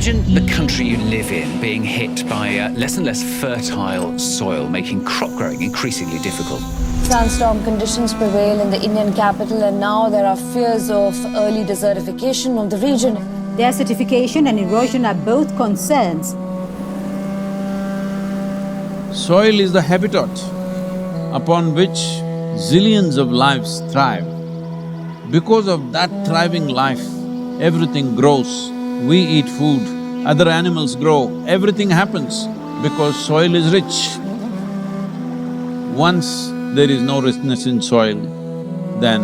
Imagine the country you live in being hit by less and less fertile soil, making crop growing increasingly difficult. Sandstorm conditions prevail in the Indian capital, and now there are fears of early desertification of the region. Desertification and erosion are both concerns. Soil is the habitat upon which zillions of lives thrive. Because of that thriving life, everything grows. We eat food, other animals grow, everything happens because soil is rich. Once there is no richness in soil, then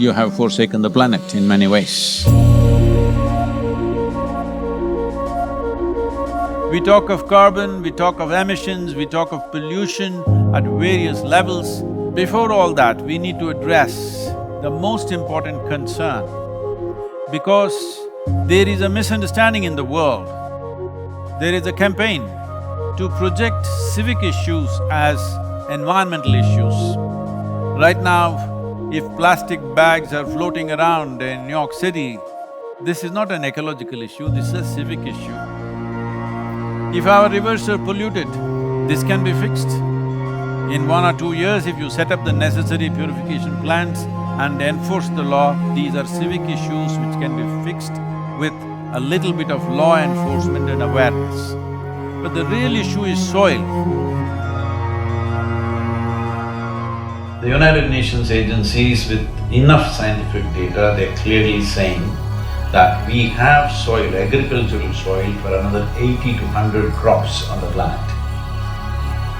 you have forsaken the planet in many ways. We talk of carbon, we talk of emissions, we talk of pollution at various levels. Before all that, we need to address the most important concern, because there is a misunderstanding in the world. There is a campaign to project civic issues as environmental issues. Right now, if plastic bags are floating around in New York City, this is not an ecological issue, this is a civic issue. If our rivers are polluted, this can be fixed. In 1 or 2 years, if you set up the necessary purification plants and enforce the law, these are civic issues which can be fixed with a little bit of law enforcement and awareness. But the real issue is soil. The United Nations agencies with enough scientific data, they're clearly saying that we have soil, agricultural soil for another 80 to 100 crops on the planet.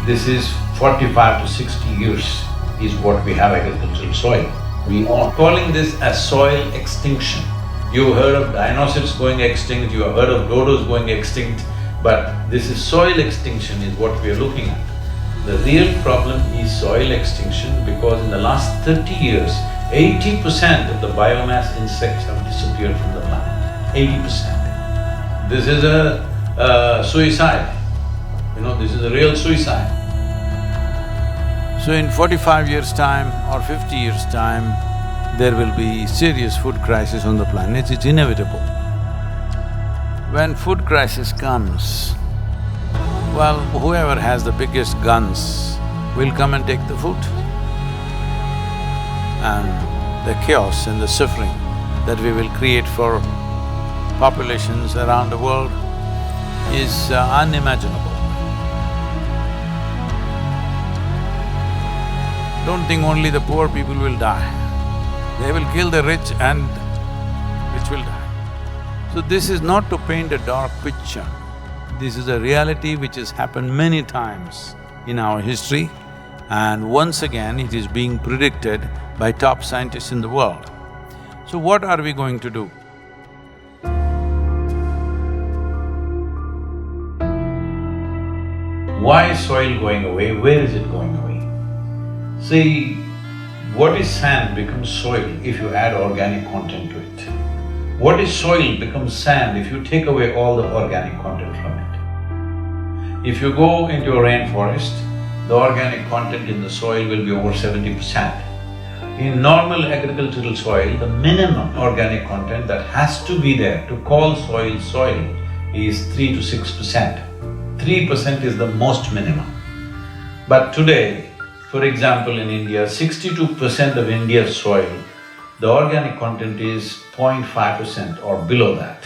This is 45 to 60 years is what we have agricultural soil. We are calling this as soil extinction. You've heard of dinosaurs going extinct, you have heard of dodos going extinct, but this is soil extinction is what we are looking at. The real problem is soil extinction because in the last 30 years, 80% of the biomass insects have disappeared from the planet, 80%. This is a suicide, this is a real suicide. So in 45 years' time or 50 years' time, there will be serious food crisis on the planet, it's inevitable. When food crisis comes, well, whoever has the biggest guns will come and take the food. And the chaos and the suffering that we will create for populations around the world is unimaginable. Don't think only the poor people will die. They will kill the rich and rich will die. So this is not to paint a dark picture. This is a reality which has happened many times in our history, and once again it is being predicted by top scientists in the world. So what are we going to do? Why is soil going away? Where is it going away? See, what is sand becomes soil if you add organic content to it. What is soil becomes sand if you take away all the organic content from it. If you go into a rainforest, the organic content in the soil will be over 70%. In normal agricultural soil, the minimum organic content that has to be there to call soil soil is 3 to 6%. 3% is the most minimum. But today, for example, in India, 62% of India's soil, the organic content is 0.5% or below that.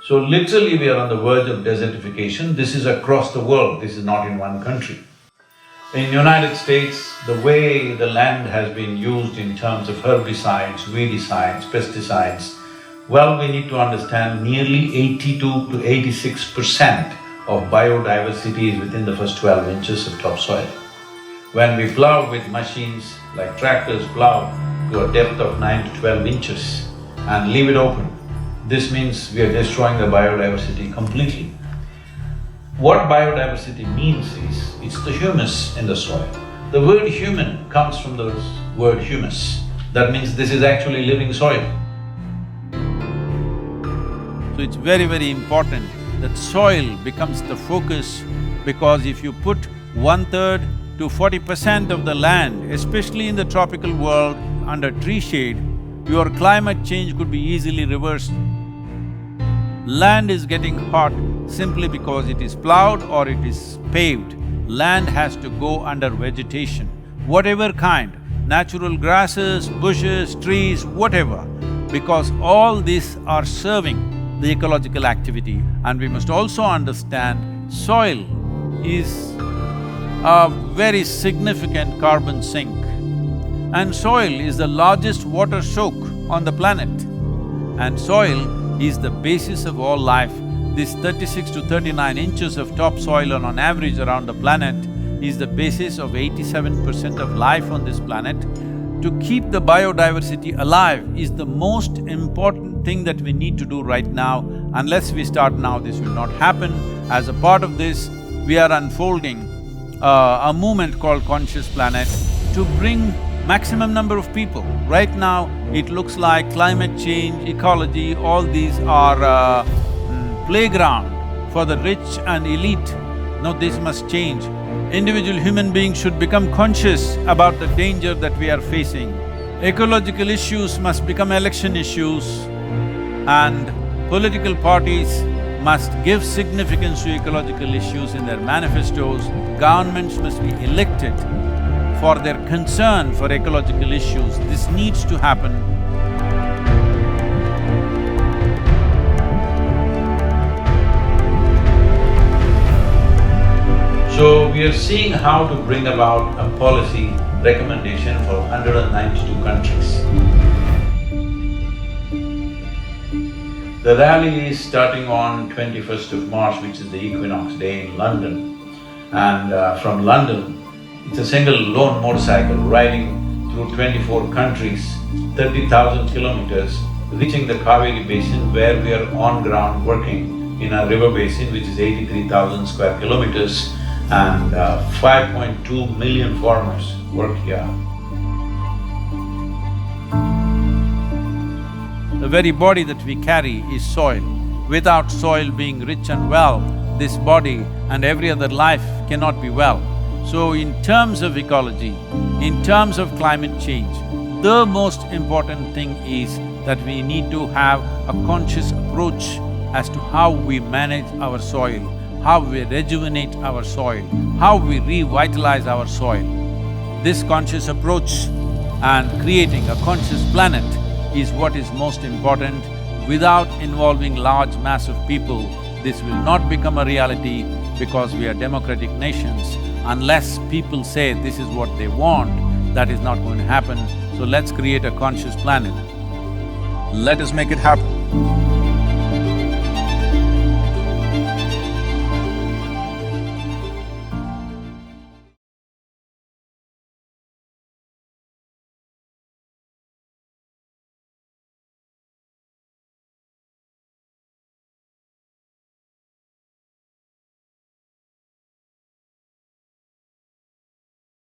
So literally we are on the verge of desertification. This is across the world, this is not in one country. In United States, the way the land has been used in terms of herbicides, weedicides, pesticides, well, we need to understand nearly 82 to 86% of biodiversity is within the first 12 inches of topsoil. When we plow with machines like tractors plow to a depth of 9 to 12 inches and leave it open, this means we are destroying the biodiversity completely. What biodiversity means is, it's the humus in the soil. The word human comes from the word humus. That means this is actually living soil. So it's very, very important that soil becomes the focus, because if you put 1/3 to 40% of the land, especially in the tropical world, under tree shade, your climate change could be easily reversed. Land is getting hot simply because it is plowed or it is paved. Land has to go under vegetation, whatever kind, natural grasses, bushes, trees, whatever, because all these are serving the ecological activity. And we must also understand soil is a very significant carbon sink. And soil is the largest water soak on the planet. And soil is the basis of all life. This 36 to 39 inches of topsoil on average around the planet is the basis of 87% of life on this planet. To keep the biodiversity alive is the most important thing that we need to do right now. Unless we start now, this will not happen. As a part of this, we are unfolding a movement called Conscious Planet to bring maximum number of people. Right now, it looks like climate change, ecology, all these are playground for the rich and elite. No, this must change. Individual human beings should become conscious about the danger that we are facing. Ecological issues must become election issues, and political parties must give significance to ecological issues in their manifestos. Governments must be elected for their concern for ecological issues. This needs to happen. So we are seeing how to bring about a policy recommendation for 192 countries. The rally is starting on 21st of March, which is the equinox day in London. And from London, it's a single lone motorcycle riding through 24 countries, 30,000 kilometers, reaching the Kaveri Basin where we are on ground working in a river basin which is 83,000 square kilometers, and 5.2 million farmers work here. The very body that we carry is soil. Without soil being rich and well, this body and every other life cannot be well. So in terms of ecology, in terms of climate change, the most important thing is that we need to have a conscious approach as to how we manage our soil, how we rejuvenate our soil, how we revitalize our soil. This conscious approach and creating a conscious planet is what is most important. Without involving large mass of people, this will not become a reality because we are democratic nations. Unless people say this is what they want, that is not going to happen. So let's create a conscious planet. Let us make it happen.